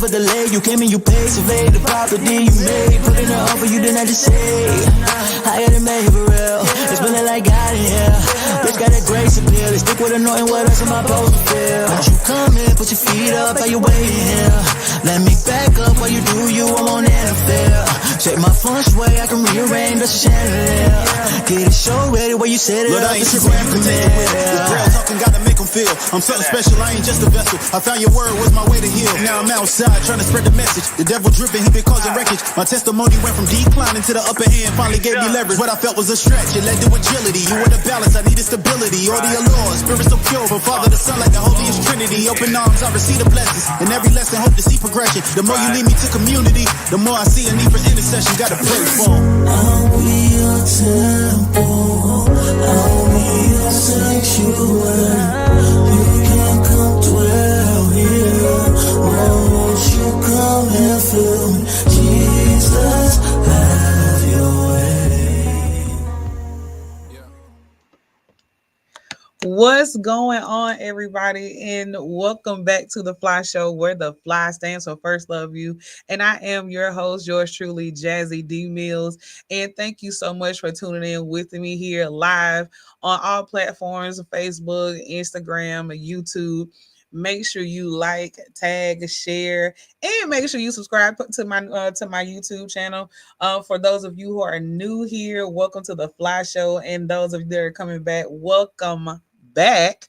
a delay. You came and you paid, surveyed the property you made. Put in an offer you didn't have to say. Higher than made for real. It's feeling like God in here. Bitch got that grace appeal. They stick with annoying what else am I supposed to feel? Won't you come in, put your feet up, how you waiting here? Let me back up while you do you, I won't interfere. Check my feng shui, I can rearrange, that's a chandelier. Get a show ready where you set it Lord, up, I ain't it's a sure you can take it with. This girl talking gotta make them feel. I'm something special, I ain't just a vessel. I found your word was my way to heal. Now I'm outside trying to spread the message. The devil dripping, he been causing wreckage. My testimony went from declining to the upper hand, finally gave me leverage. What I felt was a stretch, it led to agility. You were the balance, I needed stability. All the allure, spirit so pure, from Father to Son like the holiest Trinity. Open arms, I receive the blessings. In every lesson, hope to see progression. The more you lead me to community, the more I see a need for intercession. Gotta pray for. I'll be your temple, I'll be your sanctuary. You can come dwell here. Won't you come and fill me? Jesus, have your way. What's going on, everybody, and welcome back to the F.L.Y Show, where the F.L.Y stands for First Love You. And I am your host, yours truly, Jazzy D Mills. And thank you so much for tuning in with me here live on all platforms: Facebook, Instagram, YouTube. Make sure you like, tag, share, and make sure you subscribe to my YouTube channel. For those of you who are new here, welcome to the F.L.Y Show, and those of you that are coming back, welcome back.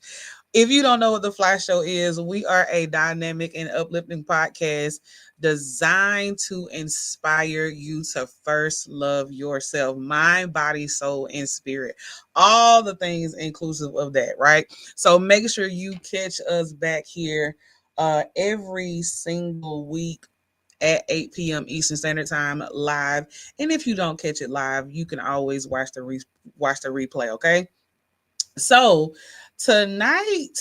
If you don't know what the F.L.Y Show is, we are a dynamic and uplifting podcast designed to inspire you to first love yourself, mind, body, soul, and spirit. All the things inclusive of that, right? So make sure you catch us back here every single week at 8 p.m. Eastern Standard Time live. And if you don't catch it live, you can always watch the replay, okay? So tonight,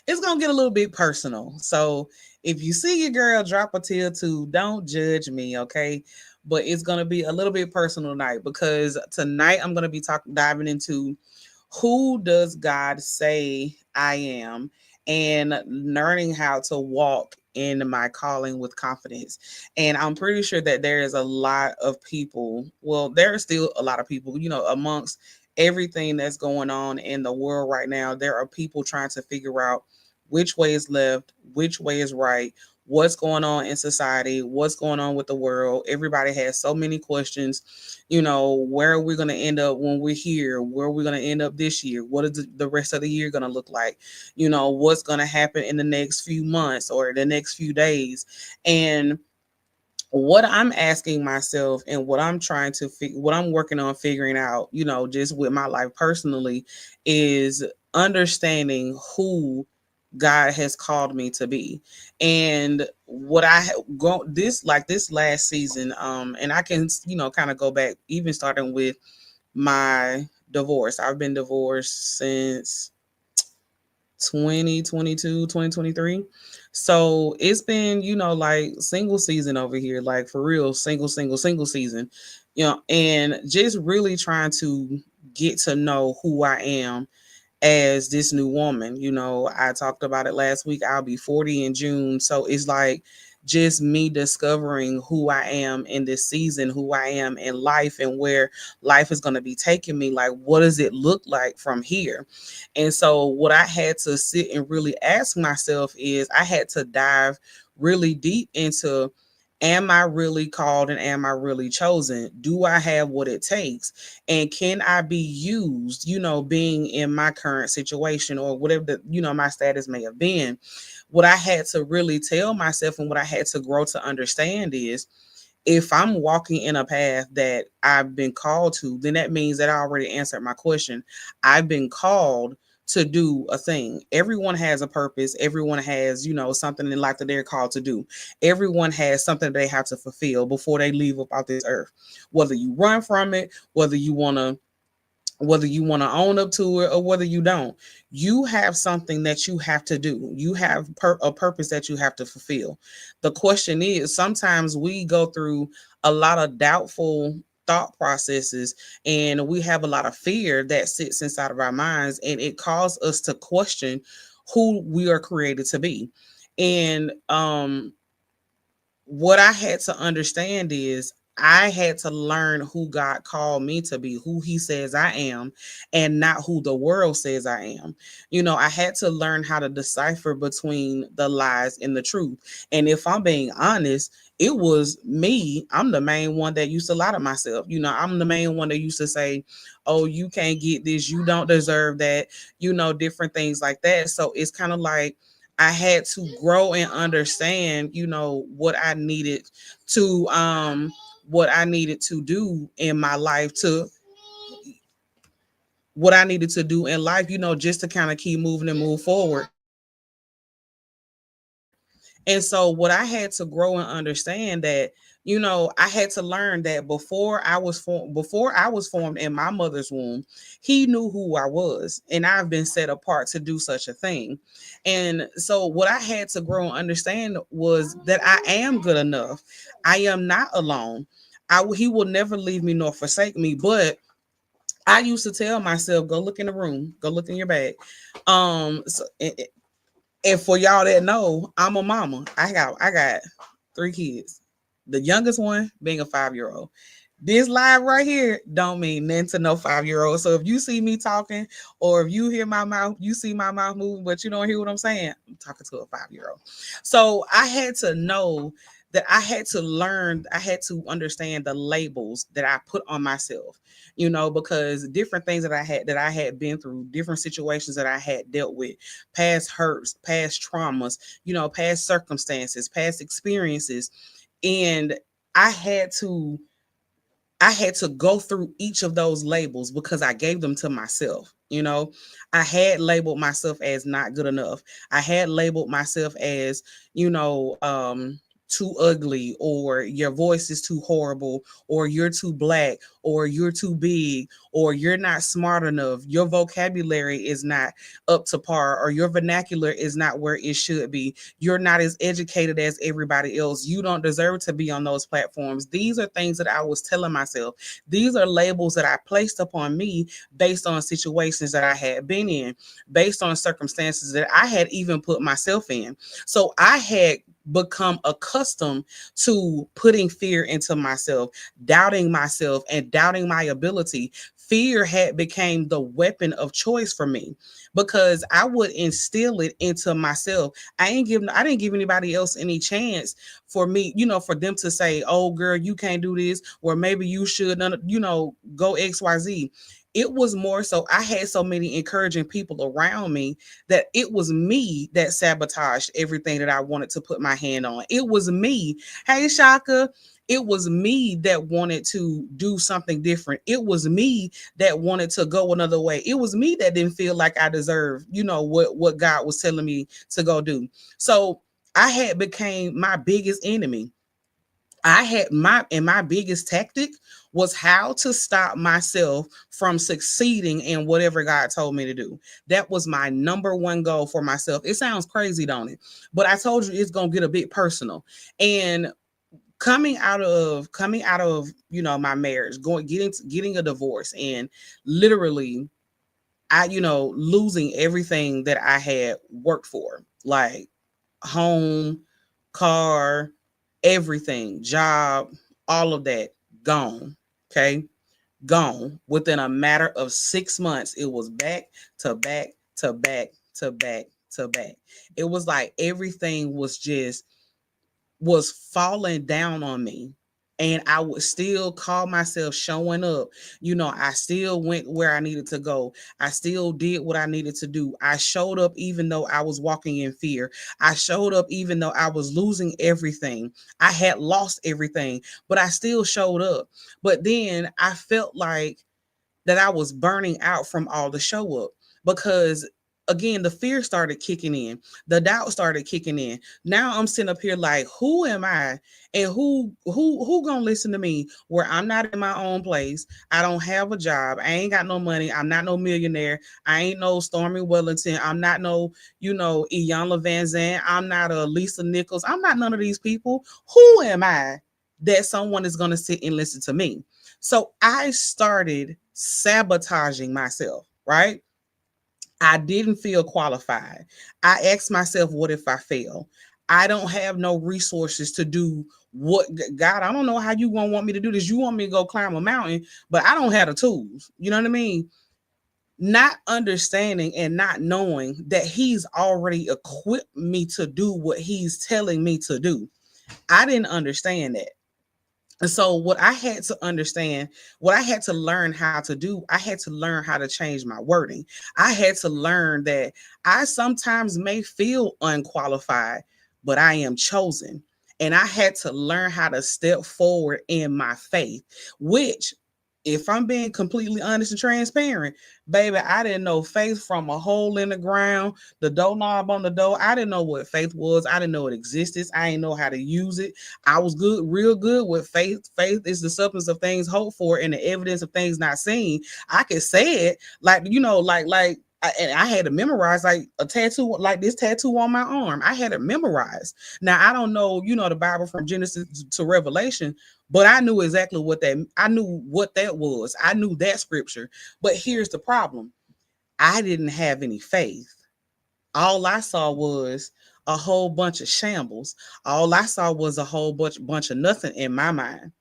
it's gonna get a little bit personal. So if you see your girl drop a tear too, don't judge me, okay? But it's gonna be a little bit personal tonight, because tonight I'm gonna be diving into who does God say I am, and learning how to walk in my calling with confidence. And I'm pretty sure that there is a lot of people, well, there are still a lot of people, amongst everything that's going on in the world right now, there are people trying to figure out which way is left, which way is right, what's going on in society, what's going on with the world. Everybody has so many questions. Where are we going to end up when we're here? Where are we going to end up this year? What is the rest of the year going to look like? What's going to happen in the next few months or the next few days? And what I'm asking myself, and what I'm trying to what I'm working on figuring out, just with my life personally, is understanding who God has called me to be. And what I go this last season, and I can, kind of go back, even starting with my divorce. I've been divorced since 2022, 2023. So it's been, like single season over here, like for real, single season, and just really trying to get to know who I am as this new woman. I talked about it last week. I'll be 40 in June. So it's like just me discovering who I am in this season, who I am in life, and where life is going to be taking me. Like, what does it look like from here? And so what I had to sit and really ask myself is, I had to dive really deep into, am I really called and am I really chosen? Do I have what it takes? And can I be used, being in my current situation or whatever my status may have been? What I had to really tell myself, and what I had to grow to understand, is if I'm walking in a path that I've been called to, then that means that I already answered my question. I've been called to do a thing. Everyone has a purpose. Everyone has, something in life that they're called to do. Everyone has something they have to fulfill before they leave about this earth. Whether you run from it, whether you want to own up to it, or whether you don't, you have something that you have to do. You have a purpose that you have to fulfill. The question is, sometimes we go through a lot of doubtful thought processes, and we have a lot of fear that sits inside of our minds, and it causes us to question who we are created to be. And what I had to understand is I had to learn who God called me to be, who He says I am, and not who the world says I am. I had to learn how to decipher between the lies and the truth. And if I'm being honest, it was me. I'm the main one that used to lie to myself. I'm the main one that used to say, oh, you can't get this, you don't deserve that, different things like that. So it's kind of like, I had to grow and understand, to what I needed to do in my life to what I needed to do in life, just to kind of keep moving and move forward. And so what I had to grow and understand that, I had to learn that before I was formed in my mother's womb, He knew who I was, and I've been set apart to do such a thing. And so what I had to grow and understand was that I am good enough. I am not alone. He will never leave me nor forsake me. But I used to tell myself, go look in the room, go look in your bag. So, and for y'all that know, I'm a mama. I got 3 kids. The youngest one being a 5-year old. This live right here don't mean nothing to no 5-year old. So if you see me talking, or if you hear my mouth, you see my mouth moving, but you don't hear what I'm saying, I'm talking to a 5-year old. So I had to know that I had to learn, I had to understand the labels that I put on myself, because different things that I had been through, different situations that I had dealt with, past hurts, past traumas, past circumstances, past experiences. And I had to I had to go through each of those labels because I gave them to myself. I had labeled myself as not good enough. I had labeled myself as, too ugly, or your voice is too horrible, or you're too black, or you're too big, or you're not smart enough. Your vocabulary is not up to par, or your vernacular is not where it should be. You're not as educated as everybody else. You don't deserve to be on those platforms. These are things that I was telling myself. These are labels that I placed upon me based on situations that I had been in, based on circumstances that I had even put myself in. So I had become accustomed to putting fear into myself, doubting myself, and doubting my ability. Fear had became the weapon of choice for me, because I would instill it into myself. I didn't give anybody else any chance for me, for them to say, oh girl, you can't do this, or maybe you should, go XYZ. It was more so I had so many encouraging people around me that it was me that sabotaged everything that I wanted to put my hand on. It was me. Hey, Shaka. It was me that wanted to do something different. It was me that wanted to go another way. It was me that didn't feel like I deserved, what God was telling me to go do. So I had became my biggest enemy. My biggest tactic was how to stop myself from succeeding in whatever God told me to do. That was my number one goal for myself. It sounds crazy, don't it? But I told you it's gonna get a bit personal. And coming out of my marriage, getting a divorce, and literally I losing everything that I had worked for, like home, car, everything, job, all of that gone. Okay. Gone. Within a matter of 6 months, it was back to back to back to back to back. It was like everything was falling down on me. And I would still call myself showing up. I still went where I needed to go. I still did what I needed to do. I showed up even though I was walking in fear. I showed up even though I was losing everything. I had lost everything, but I still showed up. But then I felt like that I was burning out from all the show up, because again the fear started kicking in, the doubt started kicking in. Now I'm sitting up here like, who am I, and who gonna listen to me, where I'm not in my own place, I don't have a job, I ain't got no money, I'm not no millionaire, I ain't no Stormy Wellington, I'm not no Iyanla Van Zandt, I'm not a Lisa Nichols, I'm not none of these people. Who am I that someone is gonna sit and listen to me? So I started sabotaging myself, right? I didn't feel qualified. I asked myself, what if I fail? I don't have no resources to do what God, I don't know how you gonna want me to do this. You want me to go climb a mountain, but I don't have the tools. You know what I mean? Not understanding and not knowing that he's already equipped me to do what he's telling me to do. I didn't understand that. And so what I had to understand, what I had to learn how to do, I had to learn how to change my wording. I had to learn that I sometimes may feel unqualified, but I am chosen. And I had to learn how to step forward in my faith, which, if I'm being completely honest and transparent, baby, I didn't know faith from a hole in the ground, the doorknob on the door. I didn't know what faith was. I didn't know it existed. I didn't know how to use it. I was good, real good with faith. Faith is the substance of things hoped for and the evidence of things not seen. I could say it like, and I had to memorize like a tattoo, like this tattoo on my arm. I had it memorized. Now I don't know, the Bible from Genesis to Revelation, but I knew exactly I knew what that was. I knew that scripture. But here's the problem: I didn't have any faith. All I saw was a whole bunch of shambles. All I saw was a whole bunch of nothing in my mind.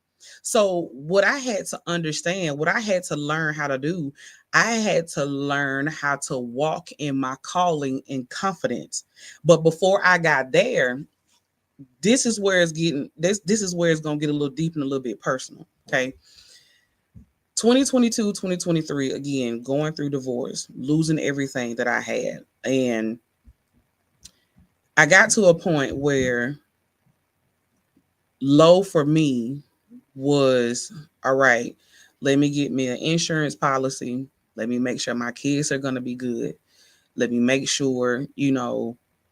So what I had to understand, what I had to learn how to do, I had to learn how to walk in my calling in confidence. But before I got there, this is where it's getting this is where it's going to get a little deep and a little bit personal. Okay. 2022, 2023, again, going through divorce, losing everything that I had. And I got to a point where low for me was, all right, let me get me an insurance policy. Let me make sure my kids are going to be good. Let me make sure,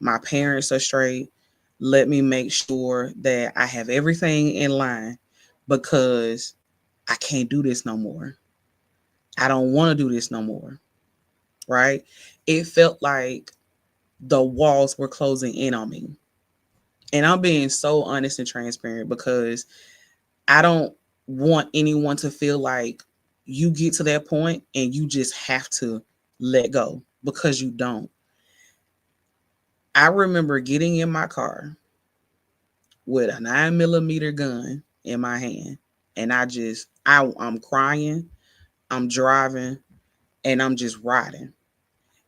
my parents are straight. Let me make sure that I have everything in line, because I can't do this no more. I don't want to do this no more. Right? It felt like the walls were closing in on me. And I'm being so honest and transparent, because I don't want anyone to feel like you get to that point and you just have to let go, because you don't. I remember getting in my car with a 9mm gun in my hand, and I'm crying, I'm driving, and I'm just riding.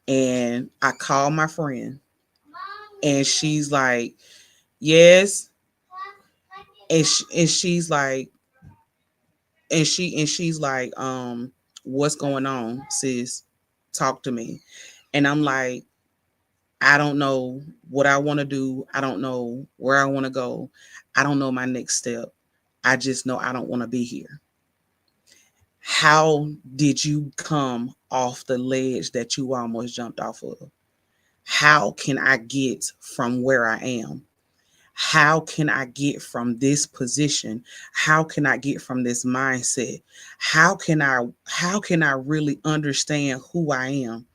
And I call my friend, and she's like, yes. And she's like, she's like, what's going on, sis? Talk to me. And I'm like, I don't know what I want to do. I don't know where I want to go. I don't know my next step. I just know I don't want to be here. How did you come off the ledge that you almost jumped off of? How can I get from where I am? How can I get from this position? How can I get from this mindset? How can I really understand who I am?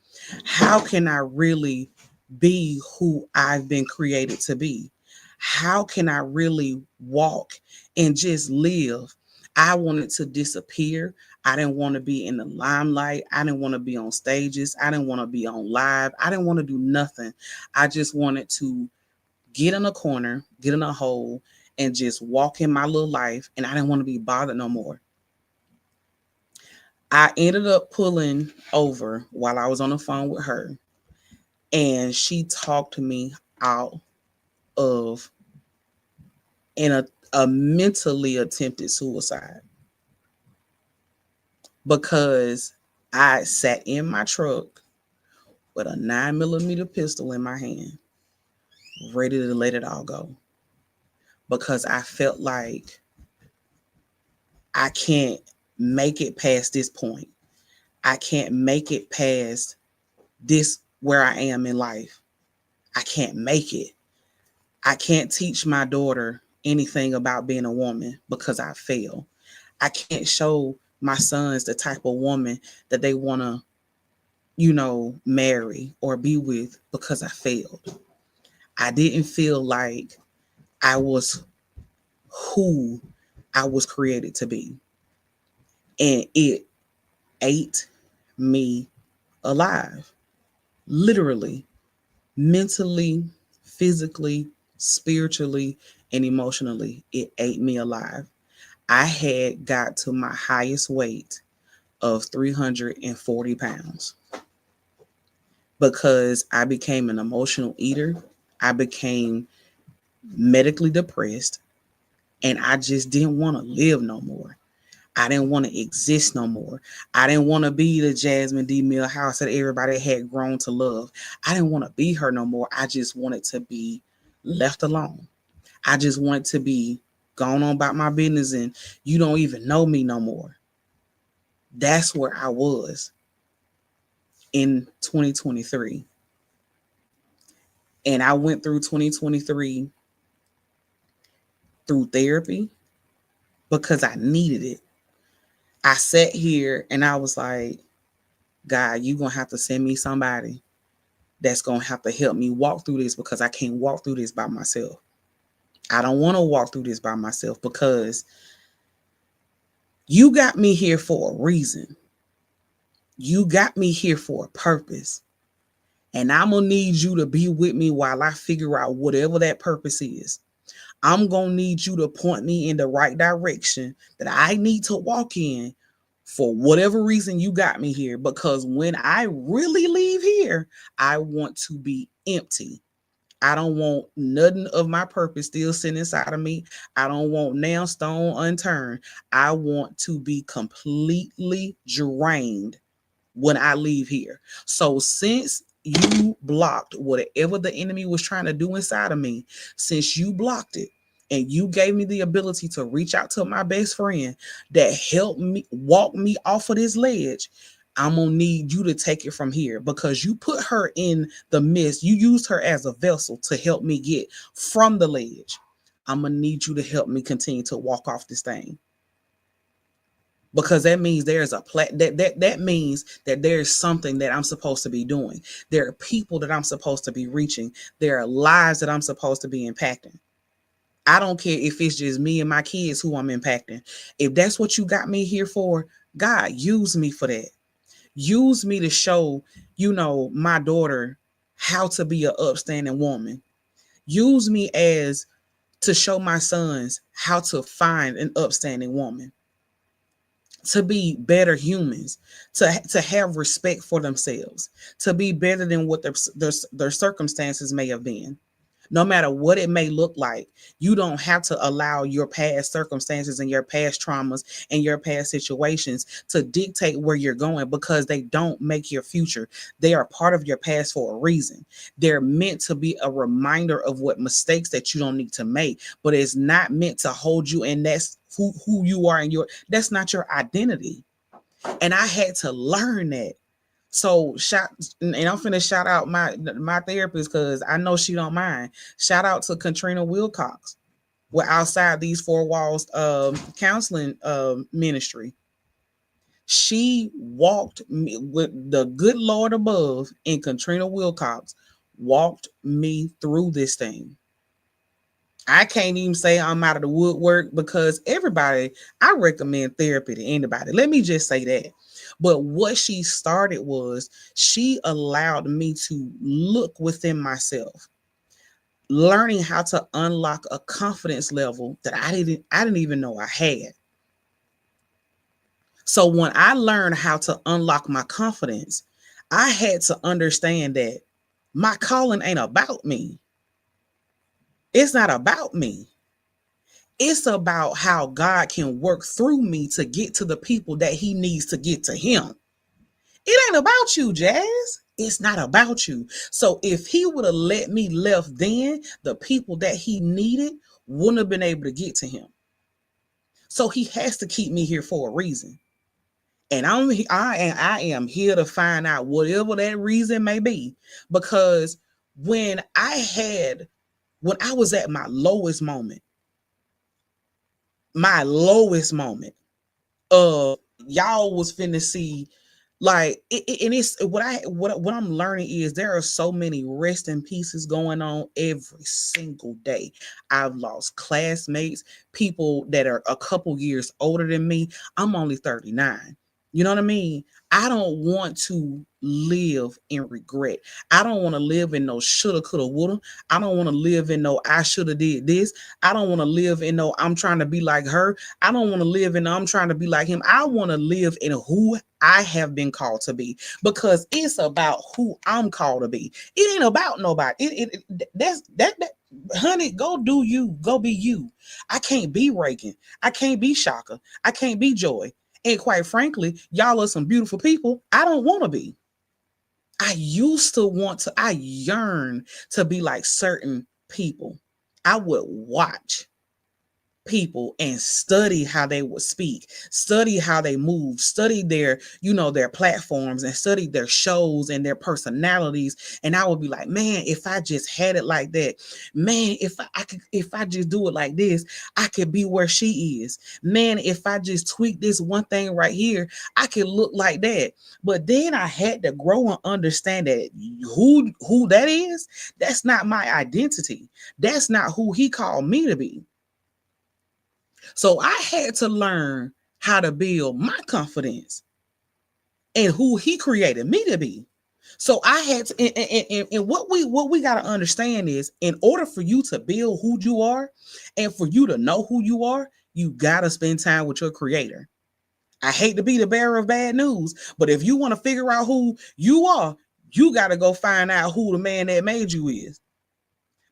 How can I really be who I've been created to be? How can I really walk and just live? I wanted to disappear. I didn't want to be in the limelight. I didn't want to be on stages. I didn't want to be on live. I didn't want to do nothing. I just wanted to get in a corner, get in a hole, and just walk in my little life. And I didn't want to be bothered no more. I ended up pulling over while I was on the phone with her, and she talked me out of a mentally attempted suicide, because I sat in my truck with a 9mm pistol in my hand, ready to let it all go, because I felt like I can't make it past this point. I can't make it past this where I am in life. I can't make it. I can't teach my daughter anything about being a woman because I fail. I can't show my sons the type of woman that they want to, marry or be with, because I failed. I didn't feel like I was who I was created to be. And it ate me alive, literally, mentally, physically, spiritually and emotionally. It ate me alive. I had got to my highest weight of 340 pounds because I became an emotional eater. I became medically depressed, and I just didn't want to live no more. I didn't want to exist no more. I didn't want to be the Jasmine D. Millhouse that everybody had grown to love. I didn't want to be her no more. I just wanted to be left alone. I just wanted to be gone on about my business and you don't even know me no more. That's where I was in 2023. And I went through 2023 through therapy because I needed it. I sat here and I was like, God, you're going to have to send me somebody that's going to have to help me walk through this because I can't walk through this by myself. I don't want to walk through this by myself because you got me here for a reason. You got me here for a purpose. And I'm going to need you to be with me while I figure out whatever that purpose is. I'm going to need you to point me in the right direction that I need to walk in for whatever reason you got me here. Because when I really leave here, I want to be empty. I don't want nothing of my purpose still sitting inside of me. I don't want nail stone unturned. I want to be completely drained when I leave here. So since you blocked whatever the enemy was trying to do inside of me, since you blocked it and you gave me the ability to reach out to my best friend that helped me walk me off of this ledge, I'm gonna need you to take it from here because you put her in the midst. You used her as a vessel to help me get from the ledge. I'm gonna need you to help me continue to walk off this thing. Because that means there's that means that there's something that I'm supposed to be doing. There are people that I'm supposed to be reaching. There are lives that I'm supposed to be impacting. I don't care if it's just me and my kids who I'm impacting. If that's what you got me here for, God, use me for that. Use me to show, my daughter how to be an upstanding woman. Use me as to show my sons how to find an upstanding woman, to be better humans, to have respect for themselves, to be better than what their circumstances may have been. No matter what it may look like, you don't have to allow your past circumstances and your past traumas and your past situations to dictate where you're going because they don't make your future. They are part of your past for a reason. They're meant to be a reminder of what mistakes that you don't need to make, but it's not meant to hold you, and that's who you are, and that's not your identity. And I had to learn that. So and I'm finna shout out my therapist because I know she don't mind. Shout out to Katrina Wilcox. We're outside these four walls counseling ministry. She walked me with the good Lord above, and Katrina Wilcox walked me through this thing. I can't even say I'm out of the woodwork because I recommend therapy to anybody. Let me just say that. But what she started was she allowed me to look within myself, learning how to unlock a confidence level that I didn't even know I had. So when I learned how to unlock my confidence, I had to understand that my calling ain't about me. It's not about me. It's about how God can work through me to get to the people that he needs to get to him. It ain't about you, Jazz. It's not about you. So if he would have let me left then, the people that he needed wouldn't have been able to get to him. So he has to keep me here for a reason. And I am here to find out whatever that reason may be. Because when I was at my lowest moment, y'all was finna see, like and it's what I'm learning is there are so many resting pieces going on every single day. I've lost classmates, people that are a couple years older than me. I'm only 39. You know what I mean? I don't want to live in regret. I don't want to live in no shoulda, coulda, woulda. I don't want to live in no I shoulda did this. I don't want to live in no I'm trying to be like her. I don't want to live in I'm trying to be like him. I want to live in who I have been called to be, because it's about who I'm called to be. It ain't about nobody. That's that honey, go do you. Go be you. I can't be Reagan. I can't be Shaka. I can't be Joy. And quite frankly, y'all are some beautiful people I don't want to be. I used to want to, I yearn to be like certain people. I would watch people and study how they would speak, study how they move, study their, their platforms, and study their shows and their personalities. And I would be like, man, if I just had it like that, man, if I just do it like this, I could be where she is. Man, if I just tweak this one thing right here, I could look like that. But then I had to grow and understand that who that is, that's not my identity. That's not who he called me to be. So I had to learn how to build my confidence in who he created me to be. So I had to, and what we got to understand is, in order for you to build who you are and for you to know who you are, you got to spend time with your creator. I hate to be the bearer of bad news, but if you want to figure out who you are, you got to go find out who the man that made you is.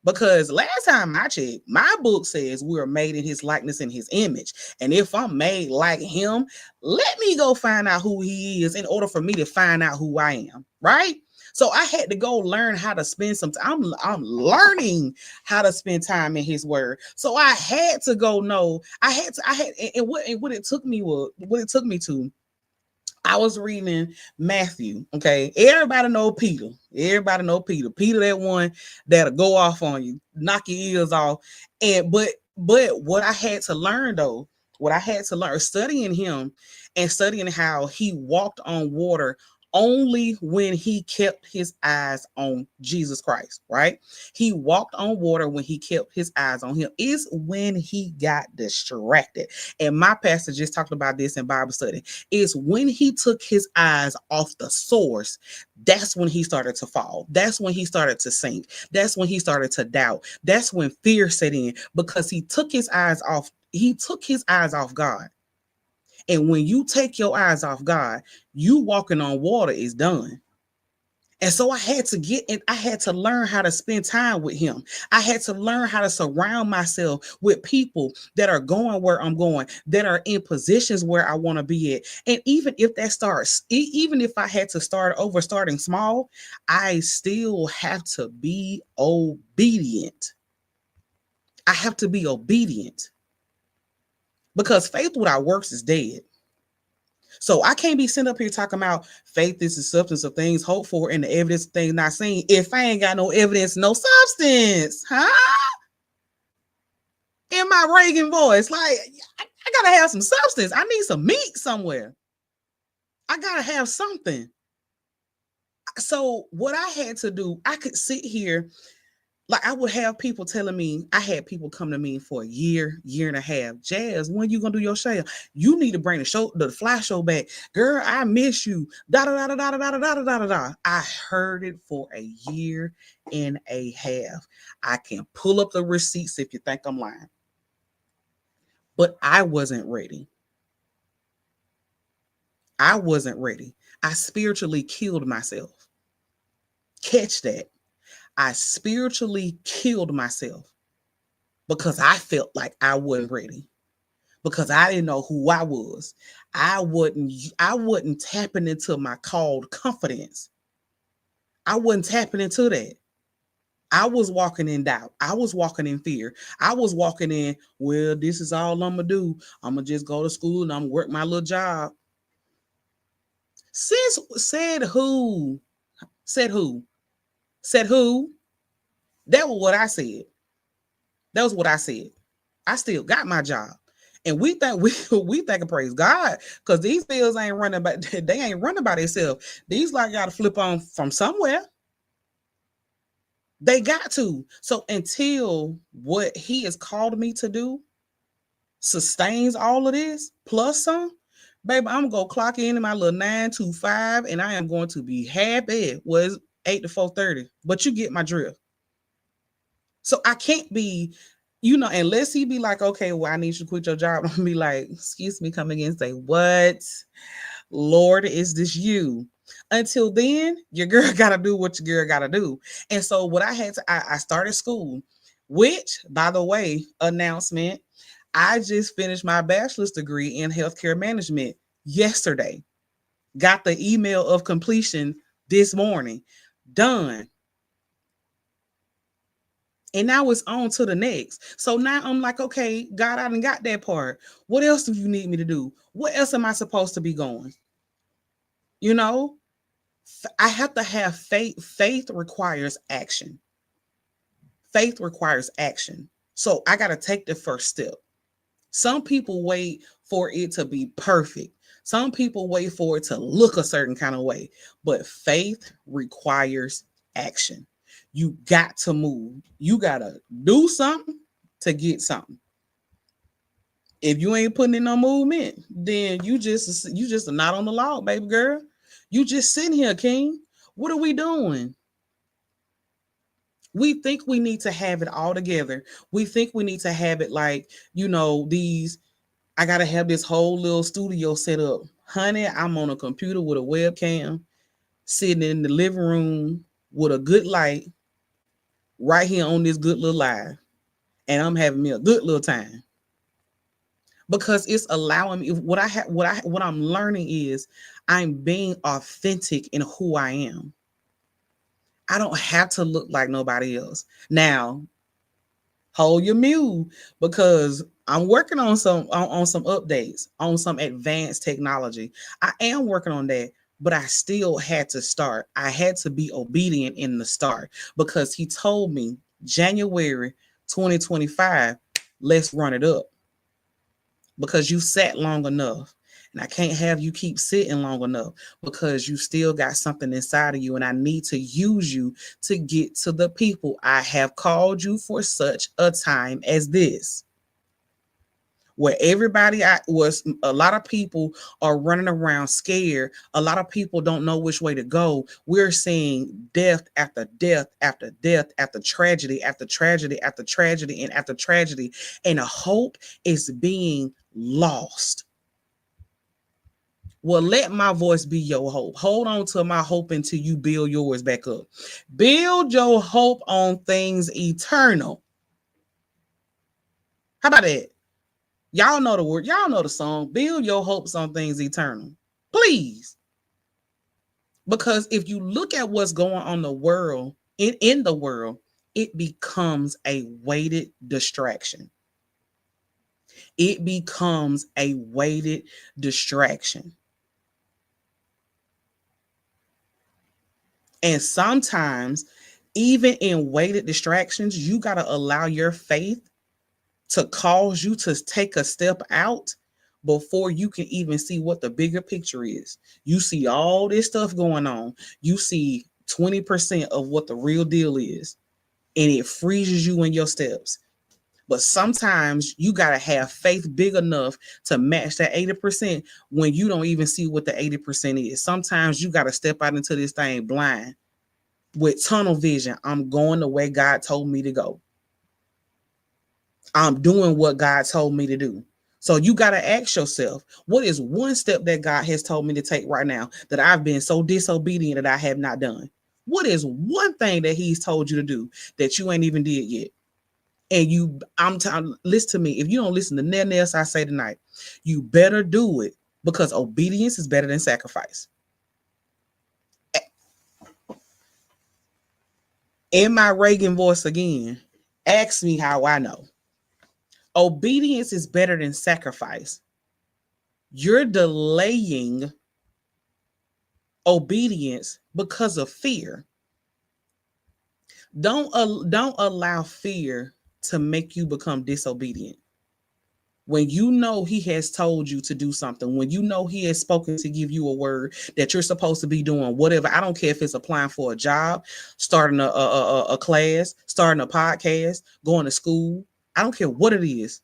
Because last time I checked, my book says we are made in his likeness and his image. And if I'm made like him, let me go find out who he is in order for me to find out who I am, right? So I had to go learn how to spend some time. I'm learning how to spend time in his word. So I had to go know. And what it took me to, I was reading Matthew. Okay. Everybody know Peter. Everybody know Peter. Peter, that one that'll go off on you, knock your ears off. But what I had to learn though, studying him and studying how he walked on water only when he kept his eyes on Jesus Christ, right? He walked on water when he kept his eyes on him. Is when he got distracted. And my pastor just talked about this in Bible study. Is when he took his eyes off the source, that's when he started to fall. That's when he started to sink. That's when he started to doubt. That's when fear set in, because he took his eyes off God. And when you take your eyes off God, you walking on water is done. And so I had to learn how to spend time with him. I had to learn how to surround myself with people that are going where I'm going, that are in positions where I want to be at. And even if even if I had to start over, starting small, I still have to be obedient. I have to be obedient, because faith without works is dead. So I can't be sitting up here talking about faith is the substance of things hoped for and the evidence of things not seen if I ain't got no evidence, no substance, huh? In my Reagan voice, like I gotta have some substance. I need some meat somewhere. I gotta have something. So what I had to do, I could sit here. Like I would have people telling me, I had people come to me for a year and a half. Jazz, when you gonna do your show? You need to bring the Fly show back. Girl, I miss you. Da da da da da da da da da da. I heard it for a year and a half. I can pull up the receipts if you think I'm lying. But I wasn't ready. I wasn't ready. I spiritually killed myself. Catch that. I spiritually killed myself because I felt like I wasn't ready, because I didn't know who I was. I wasn't tapping into my called confidence. I wasn't tapping into that. I was walking in doubt. I was walking in fear. I was walking in, well, this is all I'm going to do. I'm going to just go to school and I'm going to work my little job. Said who? Said who? Said who? That was what I said. That was what I said. I still got my job. And we think we think and praise God, because these bills ain't running by they ain't running by themselves. These like gotta flip on from somewhere. They got to. So until what he has called me to do sustains all of this plus some, Baby, I'm going to clock in my little 9 to 5 and I am going to be happy. Was 8 to 4:30, but you get my drift. So I can't be, unless he be like, okay, well, I need you to quit your job. I'm be like, excuse me, come again and say, what? Lord, is this you? Until then, your girl got to do what your girl got to do. And so what I started school, which, by the way, announcement, I just finished my bachelor's degree in healthcare management yesterday. Got the email of completion this morning. Done. And now it's on to the next. So now I'm like, okay, God, I done got that part. What else do you need me to do? What else am I supposed to be going? You know, I have to have faith. Faith requires action. Faith requires action. So I got to take the first step. Some people wait for it to be perfect. Some people wait for it to look a certain kind of way. But faith requires action. You got to move. You got to do something to get something. If you ain't putting in no movement, then you just not on the log, baby girl. You just sitting here, King. What are we doing? We think we need to have it all together. We think we need to have it like, I got to have this whole little studio set up. Honey, I'm on a computer with a webcam, sitting in the living room with a good light, right here on this good little live. And I'm having me a good little time. Because it's allowing me, what I'm learning is I'm being authentic in who I am. I don't have to look like nobody else. Now, hold your mule, because I'm working on some updates, on some advanced technology. I am working on that, but I still had to start. I had to be obedient in the start, because he told me January 2025, let's run it up, because you sat long enough. And I can't have you keep sitting long enough, because you still got something inside of you. And I need to use you to get to the people. I have called you for such a time as this, where a lot of people are running around scared. A lot of people don't know which way to go. We're seeing death after death after death, after tragedy after tragedy after tragedy and after tragedy. And a hope is being lost. Well, let my voice be your hope. Hold on to my hope until you build yours back up. Build your hope on things eternal. How about that? Y'all know the word. Y'all know the song. Build your hopes on things eternal. Please. Because if you look at what's going on in the world, it becomes a weighted distraction. It becomes a weighted distraction. And sometimes, even in weighted distractions, you got to allow your faith to cause you to take a step out before you can even see what the bigger picture is. You see all this stuff going on. You see 20% of what the real deal is, and it freezes you in your steps. But sometimes you got to have faith big enough to match that 80% when you don't even see what the 80% is. Sometimes you got to step out into this thing blind with tunnel vision. I'm going the way God told me to go. I'm doing what God told me to do. So you got to ask yourself, what is one step that God has told me to take right now that I've been so disobedient that I have not done? What is one thing that he's told you to do that you ain't even did yet? And listen to me. If you don't listen to nothing else I say tonight, you better do it, because obedience is better than sacrifice. In my Reagan voice again, ask me how I know. Obedience is better than sacrifice. You're delaying obedience because of fear. Don't allow fear to make you become disobedient. When you know he has told you to do something, when you know he has spoken to give you a word that you're supposed to be doing, whatever, I don't care if it's applying for a job, starting a class, starting a podcast, going to school, I don't care what it is.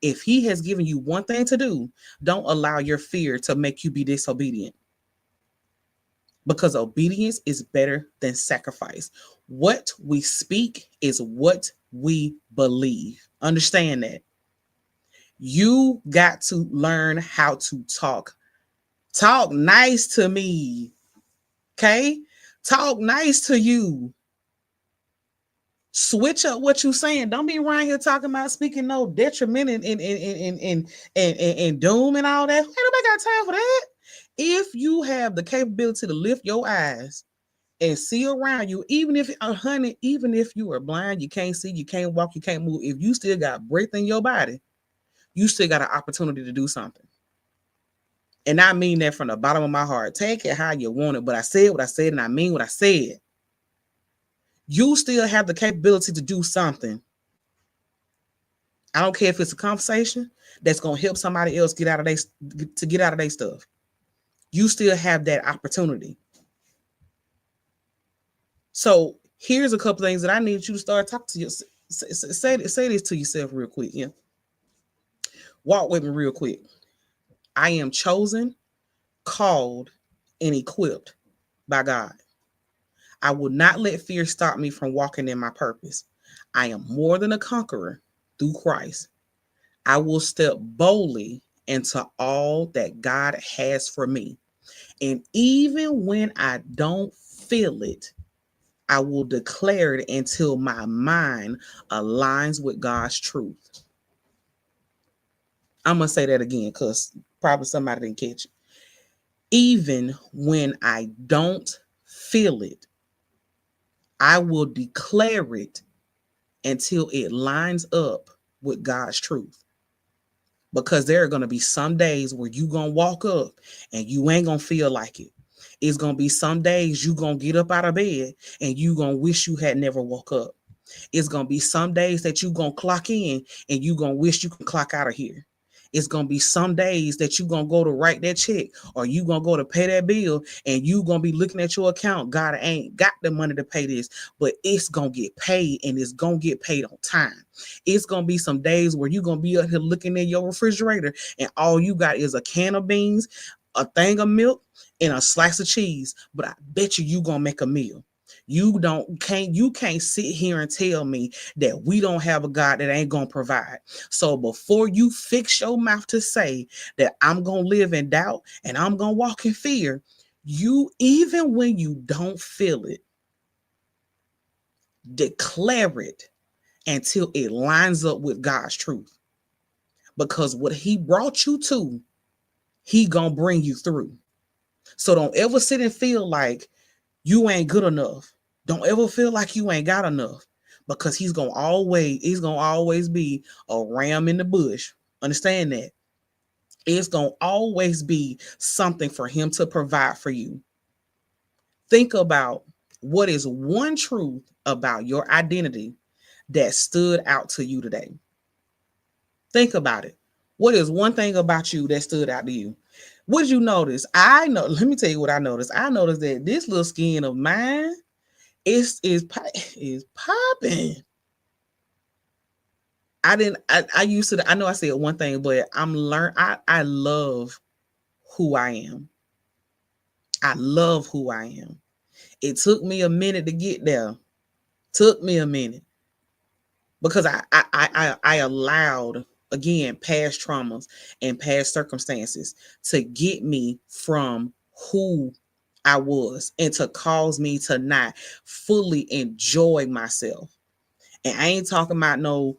If he has given you one thing to do, don't allow your fear to make you be disobedient, because obedience is better than sacrifice. What we speak is what we believe. Understand that. You got to learn how to talk. Talk nice to me. Okay? Talk nice to you. Switch up what you saying. Don't be around here talking about speaking no detriment and doom and all that. Ain't nobody got time for that. If you have the capability to lift your eyes and see around you, even if, honey, even if you are blind, you can't see, you can't walk, you can't move, if you still got breath in your body, you still got an opportunity to do something. And I mean that from the bottom of my heart. Take it how you want it, but I said what I said, and I mean what I said. You still have the capability to do something. I don't care if it's a conversation that's gonna help somebody else get out of their stuff. You still have that opportunity. So here's a couple things that I need you to start talking to yourself. Say this to yourself real quick. Yeah. Walk with me real quick. I am chosen, called, and equipped by God. I will not let fear stop me from walking in my purpose. I am more than a conqueror through Christ. I will step boldly into all that God has for me. And even when I don't feel it, I will declare it until my mind aligns with God's truth. I'm going to say that again because probably somebody didn't catch it. Even when I don't feel it, I will declare it until it lines up with God's truth. Because there are going to be some days where you're going to walk up and you ain't going to feel like it. It's going to be some days you're going to get up out of bed and you're going to wish you had never woke up. It's going to be some days that you're going to clock in and you're going to wish you could clock out of here. It's going to be some days that you're going to go to write that check or you're going to go to pay that bill and you're going to be looking at your account. God, I ain't got the money to pay this, but it's going to get paid and it's going to get paid on time. It's going to be some days where you're going to be out here looking in your refrigerator and all you got is a can of beans, a thing of milk, and a slice of cheese. But I bet you're going to make a meal. You can't sit here and tell me that we don't have a God that ain't gonna provide. So before you fix your mouth to say that I'm gonna live in doubt and I'm gonna walk in fear, you, even when you don't feel it, declare it until it lines up with God's truth. Because what he brought you to, he gonna bring you through. So don't ever sit and feel like you ain't good enough. Don't ever feel like you ain't got enough, because he's gonna always be a ram in the bush. Understand that. It's gonna always be something for him to provide for you. Think about what is one truth about your identity that stood out to you today. Think about it. What is one thing about you that stood out to you? What did you notice? Let me tell you what I noticed. I noticed that this little skin of mine is popping. I used to, I know I said one thing, but I love who I am. I love who I am. It took me a minute to get there. Took me a minute. Because I allowed, again, past traumas and past circumstances to get me from who I was and to cause me to not fully enjoy myself. And I ain't talking about no,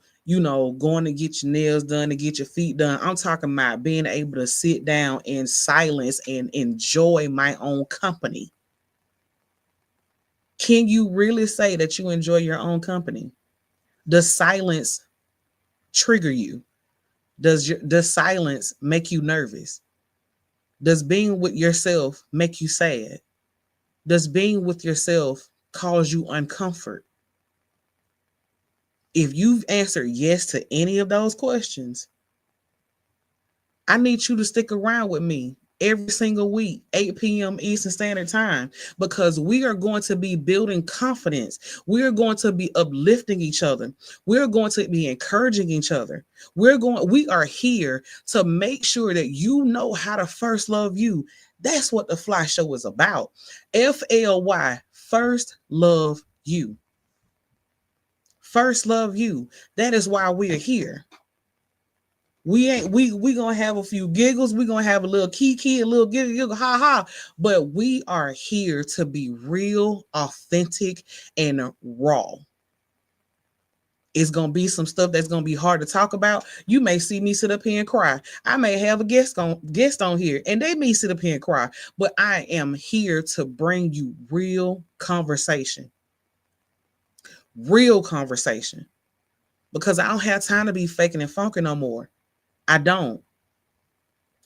going to get your nails done, to get your feet done. I'm talking about being able to sit down in silence and enjoy my own company. Can you really say that you enjoy your own company? Does silence trigger you? Does silence make you nervous? Does being with yourself make you sad? Does being with yourself cause you uncomfort? If you've answered yes to any of those questions, I need you to stick around with me every single week, 8 p.m. Eastern Standard Time, because we are going to be building confidence. We are going to be uplifting each other. We're going to be encouraging each other. We are here to make sure that you know how to first love you. That's what the Fly Show is about. F.L.Y, first love you. First love you. That is why we are here. We gonna have a few giggles, we gonna have a little kiki, a little giggle, ha ha, but we are here to be real, authentic, and raw. It's gonna be some stuff that's gonna be hard to talk about. You may see me sit up here and cry. I may have a guest on here, and they may sit up here and cry. But I am here to bring you real conversation, because I don't have time to be faking and funking no more. I don't.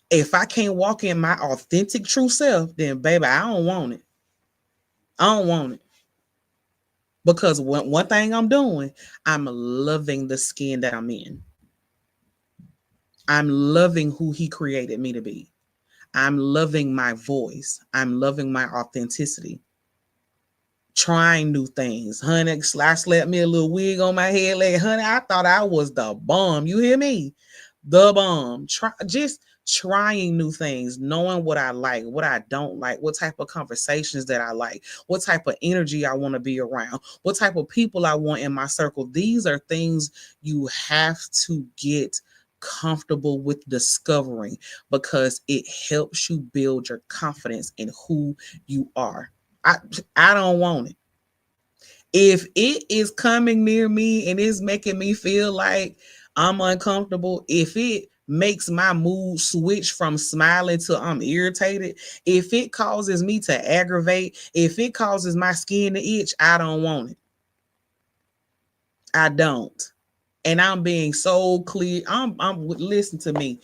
If I can't walk in my authentic true self, then baby, I don't want it. I don't want it. Because one thing I'm doing, I'm loving the skin that I'm in. I'm loving who he created me to be. I'm loving my voice. I'm loving my authenticity. Trying new things. Honey, I slapped me a little wig on my head. Like, honey, I thought I was the bomb. You hear me? The bomb. Just trying new things, knowing what I like, what I don't like, what type of conversations that I like, what type of energy I want to be around, what type of people I want in my circle. These are things you have to get comfortable with discovering, because it helps you build your confidence in who you are. I don't want it. If it is coming near me and it's making me feel like I'm uncomfortable, if it makes my mood switch from smiling to I'm irritated, if it causes me to aggravate, if it causes my skin to itch, I don't want it. I don't. And I'm being so clear. I'm listen to me.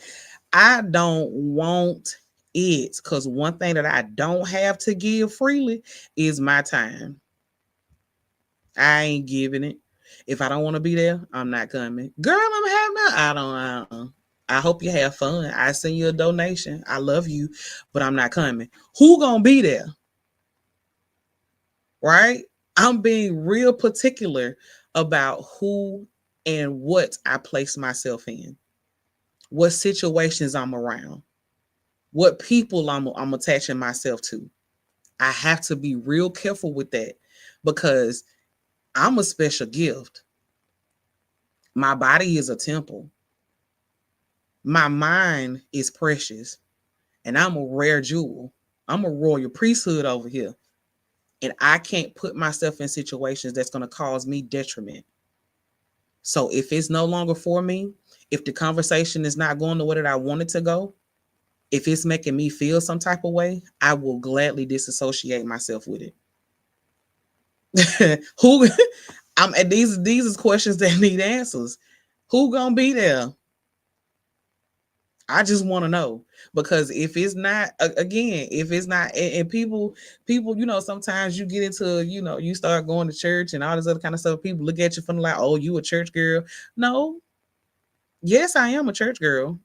I don't want it, because one thing that I don't have to give freely is my time. I ain't giving it. If I don't want to be there, I'm not coming. Girl, I'm having I don't. I hope you have fun. I send you a donation. I love you, but I'm not coming. Who gonna be there? Right? I'm being real particular about who and what I place myself in, what situations I'm around, what people I'm attaching myself to. I have to be real careful with that, because I'm a special gift. My body is a temple. My mind is precious. And I'm a rare jewel. I'm a royal priesthood over here. And I can't put myself in situations that's going to cause me detriment. So if it's no longer for me, if the conversation is not going the way that I want it to go, if it's making me feel some type of way, I will gladly disassociate myself with it. Who and these is questions that need answers. Who gonna be there? I just want to know, because if it's not, again, if it's not, and people, sometimes you get into, you start going to church and all this other kind of stuff. People look at you from like, oh, you a church girl? No, yes, I am a church girl,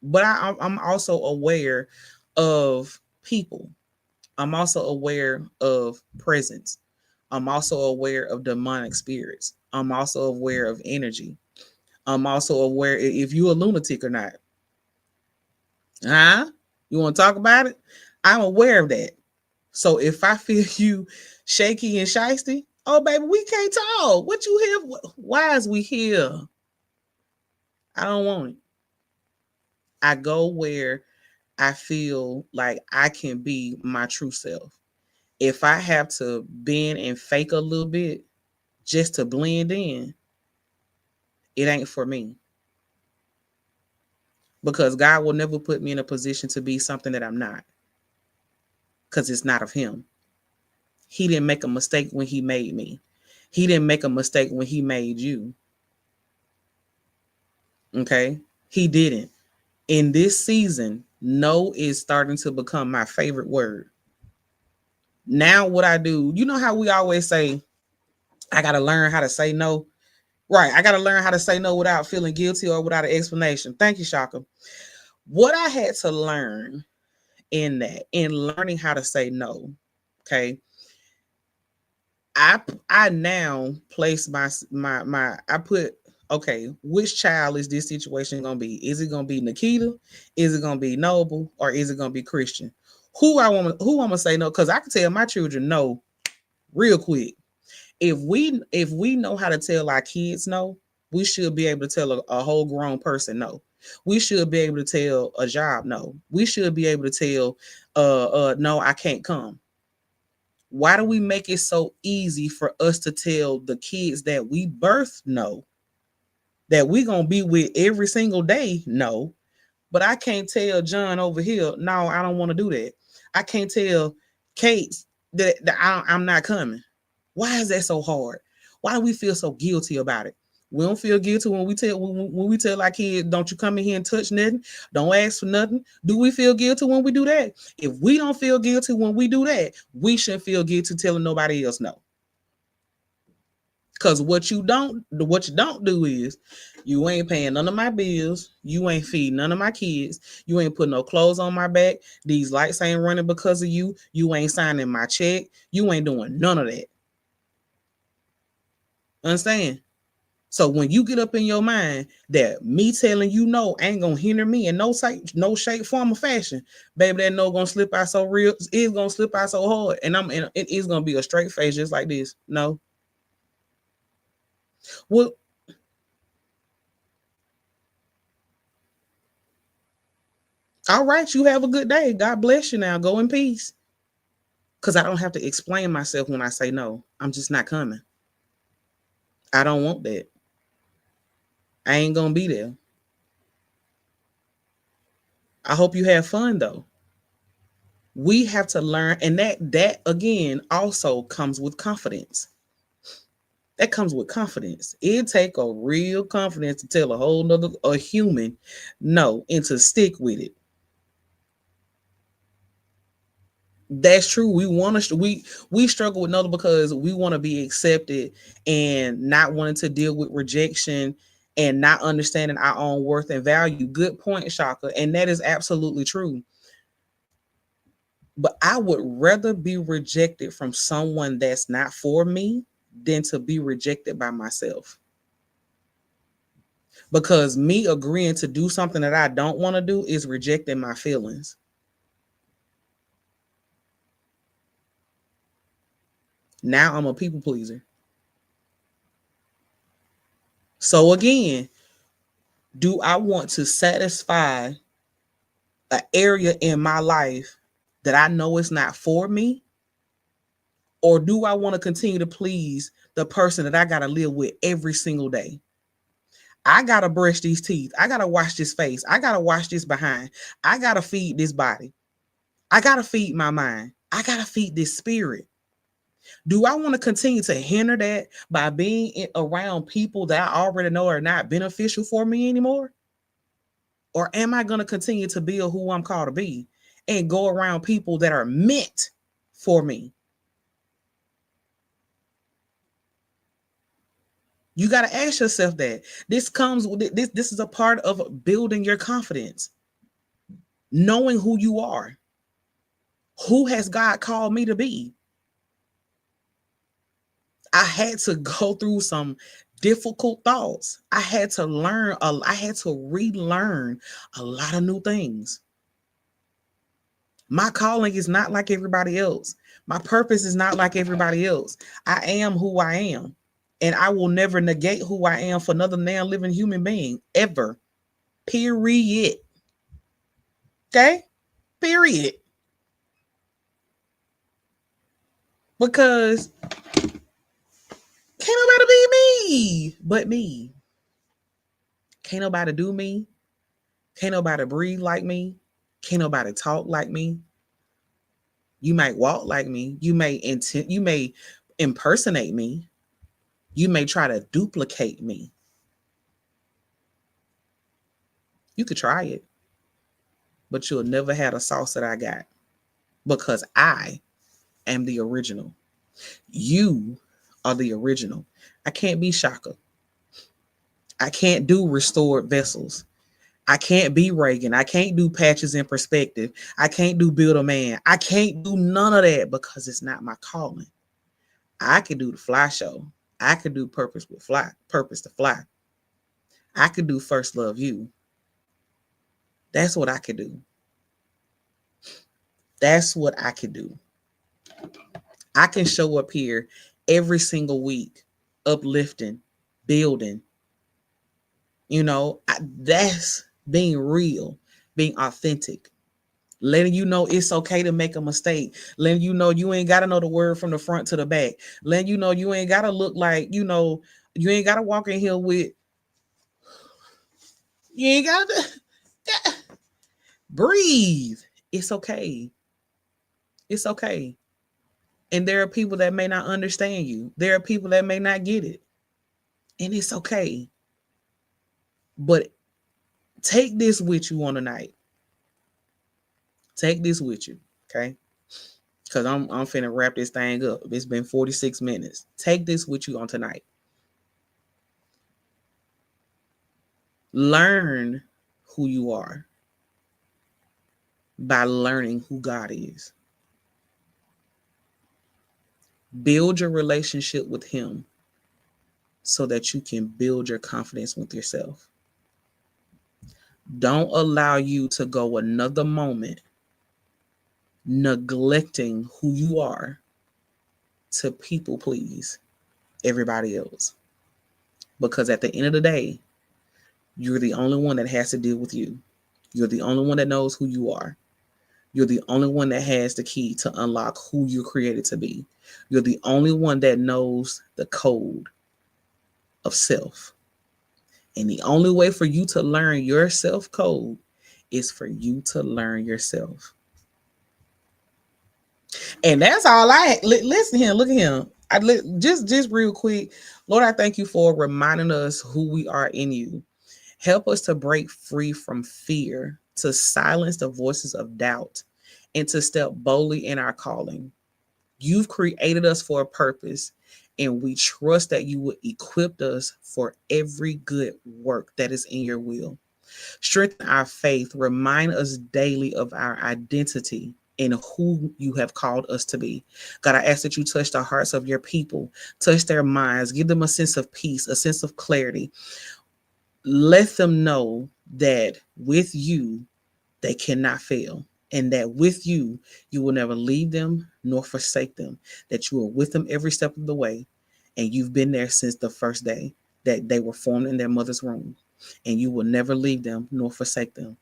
but I'm also aware of people. I'm also aware of presence. I'm also aware of demonic spirits. I'm also aware of energy. I'm also aware if you're a lunatic or not. Huh? You want to talk about it? I'm aware of that. So if I feel you shaky and shysty, oh baby, we can't talk. What you here? Why is we here? I don't want it. I go where I feel like I can be my true self. If I have to bend and fake a little bit just to blend in, it ain't for me. Because God will never put me in a position to be something that I'm not. Because it's not of him. He didn't make a mistake when he made me. He didn't make a mistake when he made you. Okay? He didn't. In this season, no is starting to become my favorite word. Now what I do, you know how we always say, I got to learn how to say no. Right. I got to learn how to say no without feeling guilty or without an explanation. Thank you, Shaka. What I had to learn in that, in learning how to say no. Okay. I now place my I put, okay, which child is this situation gonna be? Is it gonna be Nikita? Is it gonna be Noble? Or is it gonna be Christian? Who I'm gonna say no? Because I can tell my children no real quick. If we know how to tell our kids no, we should be able to tell a whole grown person no. We should be able to tell a job no. We should be able to tell no, I can't come. Why do we make it so easy for us to tell the kids that we birth no, that we gonna be with every single day no, but I can't tell John over here no, I don't want to do that. I can't tell Kate that I'm not coming. Why is that so hard? Why do we feel so guilty about it? We don't feel guilty when we tell our kids, don't you come in here and touch nothing, don't ask for nothing. Do we feel guilty when we do that? If we don't feel guilty when we do that, we shouldn't feel guilty telling nobody else no. Cause what you don't do is you ain't paying none of my bills, you ain't feeding none of my kids, you ain't putting no clothes on my back, these lights ain't running because of you, you ain't signing my check, you ain't doing none of that. Understand? So when you get up in your mind that me telling you no ain't gonna hinder me in no shape, form, or fashion, baby, that no gonna slip out so real. It's gonna slip out so hard, and it is gonna be a straight face just like this. No, well, all right. You have a good day. God bless you. Now go in peace. Cause I don't have to explain myself when I say no. I'm just not coming. I don't want that. I ain't gonna be there. I hope you have fun though. We have to learn, and that again also comes with confidence. That comes with confidence. It take a real confidence to tell a human no and to stick with it. That's true. We struggle with no because we want to be accepted and not wanting to deal with rejection and not understanding our own worth and value. Good point, Shaka. And that is absolutely true. But I would rather be rejected from someone that's not for me than to be rejected by myself. Because me agreeing to do something that I don't want to do is rejecting my feelings. Now I'm a people pleaser. So again, do I want to satisfy an area in my life that I know is not for me? Or do I want to continue to please the person that I got to live with every single day? I got to brush these teeth. I got to wash this face. I got to wash this behind. I got to feed this body. I got to feed my mind. I got to feed this spirit. Do I want to continue to hinder that by being around people that I already know are not beneficial for me anymore? Or am I going to continue to be who I'm called to be and go around people that are meant for me? You got to ask yourself that. This comes with this. This is a part of building your confidence, knowing who you are. Who has God called me to be? I had to go through some difficult thoughts. I had to I had to relearn a lot of new things. My calling is not like everybody else. My purpose is not like everybody else. I am who I am. And I will never negate who I am for another now living human being ever. Period. Okay? Period. Because can't nobody be me but me. Can't nobody do me. Can't nobody breathe like me. Can't nobody talk like me. You might walk like me. You may impersonate me. You may try to duplicate me. You could try it, but you'll never have the sauce that I got because I am the original. You are the original. I can't be Shaka. I can't do restored vessels. I can't be Reagan. I can't do patches in perspective. I can't do build a man. I can't do none of that because it's not my calling. I could do the fly show. I could do purpose with fly, purpose to fly. I could do first love you. That's what I could do. That's what I could do. I can show up here every single week, uplifting, building. That's being real, being authentic, letting you know it's okay to make a mistake, letting you know you ain't got to know the word from the front to the back, letting you know you ain't got to look like, you ain't got to walk in here with, you ain't got to breathe. It's okay. It's okay. And there are people that may not understand you. There are people that may not get it. And it's okay. But take this with you on the night. Take this with you, okay? Because I'm finna wrap this thing up. It's been 46 minutes. Take this with you on tonight. Learn who you are by learning who God is. Build your relationship with Him so that you can build your confidence with yourself. Don't allow you to go another moment neglecting who you are to people please everybody else. Because at the end of the day, you're the only one that has to deal with you. You're the only one that knows who you are. You're the only one that has the key to unlock who you're created to be. You're the only one that knows the code of self. And the only way for you to learn your self code is for you to learn yourself. And that's all listen here. Look at him. Just real quick. Lord, I thank you for reminding us who we are in you. Help us to break free from fear, to silence the voices of doubt, and to step boldly in our calling. You've created us for a purpose, and we trust that you will equip us for every good work that is in your will. Strengthen our faith. Remind us daily of our identity and who you have called us to be. God, I ask that you touch the hearts of your people, touch their minds, give them a sense of peace, a sense of clarity. Let them know that with you, they cannot fail. And that with you, you will never leave them nor forsake them. That you are with them every step of the way. And you've been there since the first day that they were formed in their mother's womb. And you will never leave them nor forsake them.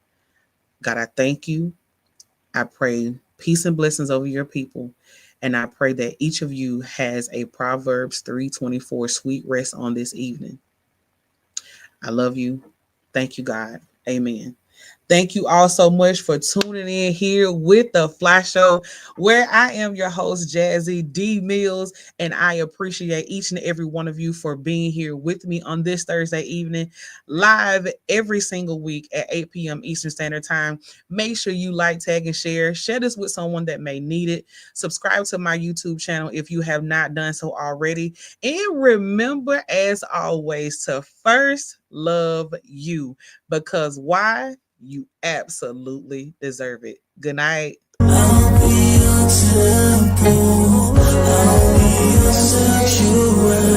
God, I thank you. I pray peace and blessings over your people. And I pray that each of you has a Proverbs 3:24 sweet rest on this evening. I love you. Thank you, God. Amen. Thank you all so much for tuning in here with the F.L.Y Show, where I am your host, Jazzy D Mills, and I appreciate each and every one of you for being here with me on this Thursday evening, live every single week at 8 p.m. Eastern Standard Time. Make sure you like, tag, and share. Share this with someone that may need it. Subscribe to my YouTube channel if you have not done so already. And remember, as always, to first love you. Because why? You absolutely deserve it. Good night. I'll be your temple. I'll be your sanctuary.